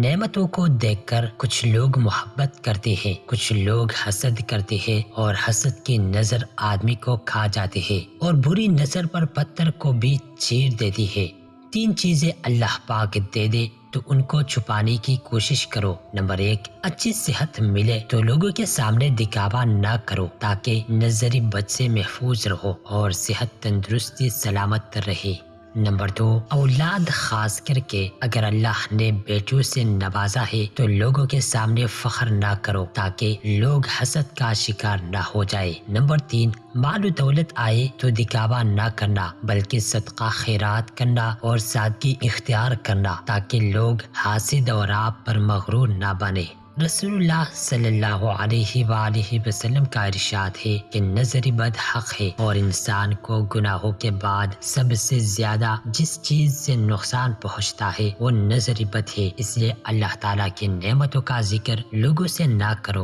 نعمتوں کو دیکھ کر کچھ لوگ محبت کرتے ہیں، کچھ لوگ حسد کرتے ہیں، اور حسد کی نظر آدمی کو کھا جاتی ہے اور بری نظر پر پتھر کو بھی چیر دیتی ہے۔ 3 چیزیں اللہ پاک دے دے تو ان کو چھپانے کی کوشش کرو۔ نمبر 1، اچھی صحت ملے تو لوگوں کے سامنے دکھاوا نہ کرو تاکہ نظری بد سے محفوظ رہو اور صحت تندرستی سلامت رہے۔ نمبر 2، اولاد خاص کر کے اگر اللہ نے بیٹیوں سے نوازا ہے تو لوگوں کے سامنے فخر نہ کرو تاکہ لوگ حسد کا شکار نہ ہو جائے۔ نمبر 3، مال و دولت آئے تو دکھاوا نہ کرنا بلکہ صدقہ خیرات کرنا اور سادگی اختیار کرنا تاکہ لوگ حاسد اور آپ پر مغرور نہ بنے۔ رسول اللہ صلی اللہ علیہ وآلہ وسلم کا ارشاد ہے کہ نظر بد حق ہے اور انسان کو گناہوں کے بعد سب سے زیادہ جس چیز سے نقصان پہنچتا ہے وہ نظر بد ہے، اس لیے اللہ تعالیٰ کی نعمتوں کا ذکر لوگوں سے نہ کرو۔